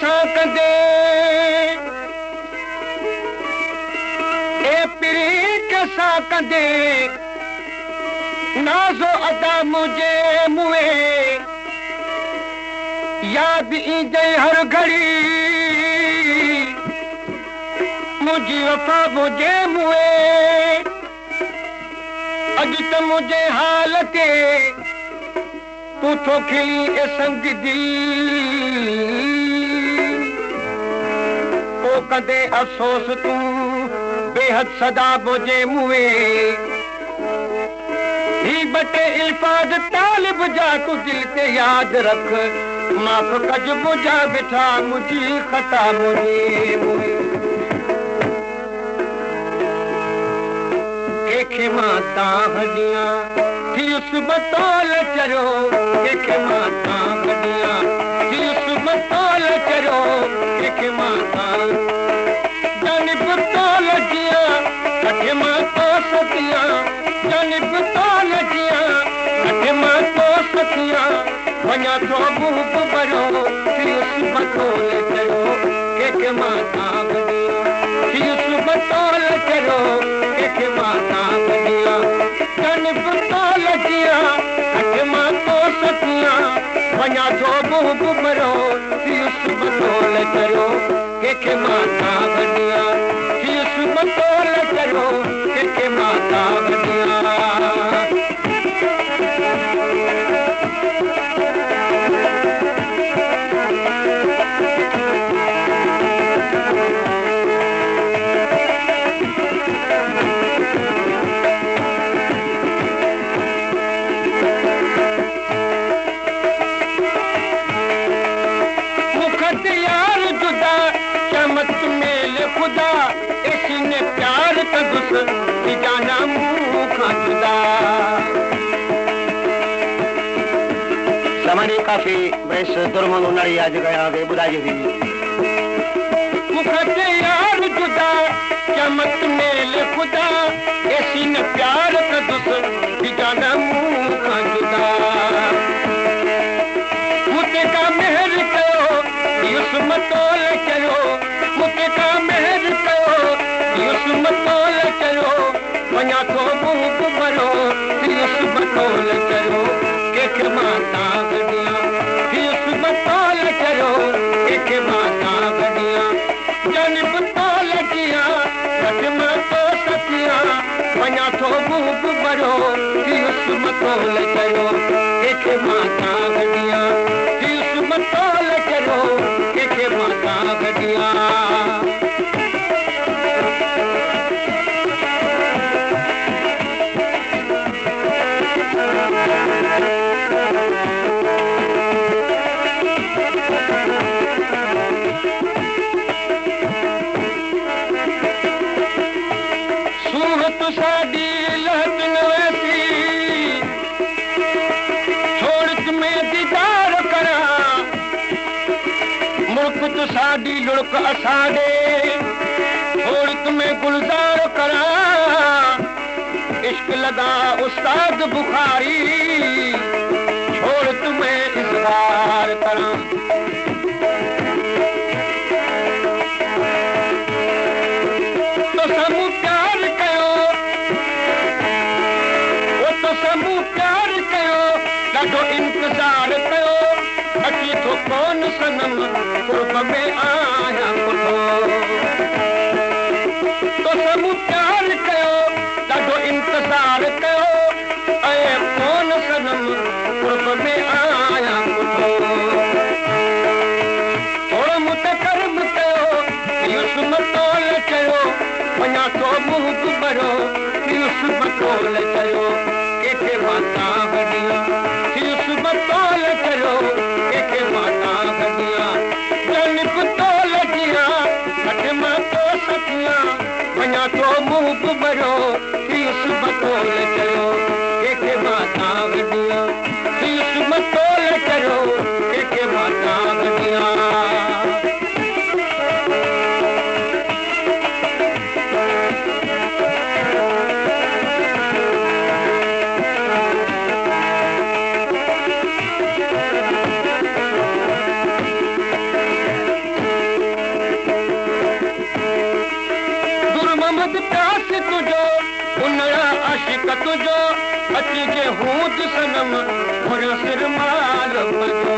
सां कंदे ए पिरी कसां कंदे नाज़ो अदा मुझे मुए याद ईंदे हर घड़ी मुझी वफा मुझे मुए अज त मुझे हालते तू तो खिली ए संग दी ओ कदे अफसोस तू बेहद सदा मुझे मुए ही बटे इल्फाज तालिब जा तू दिल ते याद रख माफ कज बुझा बिठा मुझी खता मुझे मुए के माता हडिया थी उस बतौल चरो के माता हडिया थी उस बतौल चरो के माता जानिब तौल जिया कठे मातो सतिया जानिब तौल जिया कठे मातो सतिया वञा तो भूप भरो थी उस बतौल चरो के माता हडिया थी उस बतौल चरो के माता हडिया जानिब तौल जिया कठे मातो सतिया वञा तो भूप भरो थी उस बतौल चरो के माता हडिया थी उस बतौल चरो के माता हडिया खुदा इसने प्यार कदुस जाना मुँह जुदा समानी काफी बस दुर्मन उन्हारी आज गया आगे बुधाई थी मुखत यार जुदा चमक मेल खुदा इसने प्यार कदुस जाना मुँह जुदा मुझे का मेहर कयो युस मतोल चलो मुझे का मेहर कयो युस मतोल चलो वञा तो भूप भरो युस मतोल चलो के माता गडिया युस मतोल चलो के माता गडिया जानिब तौल जिया कठ मातो सतिया वञा तो भूप भरो युस मतोल चलो के माता गडिया युस मतोल चलो के माता गडिया सूरत साडी लहत नवैसी छोड़ तुम्हें दीदार करा मुल्क तो साडी लुड़क असाडे छोड़ तुम्हें गुलजार करा इश्क लगा उस्ताद बुखारी छोड़ तुम्हें इजहार करा तो समू प्यार कयो वो तो समू प्यार कयो ॾाढो इंतजार कयो अची तो कौन सनम कुर्ब में आया तो समू प्यार कयो ॾाढो इंतजार कयो ऐं कौन सनम कुर्ब में आया थोरो मुतकर्म कयो युस मतोल चयो वञा तो भूप भरो युस मतोल चयो के माता गडिया युस मतोल चयो के माता गडिया जानिब तौल जिया कठ मातो सतिया वञा तो भूप भरो युस मतोल चयो के माता गडिया युस मतोल चयो के माता गडिया आशिक तुझो अची जे हूं सनम मुर सिर माल बजो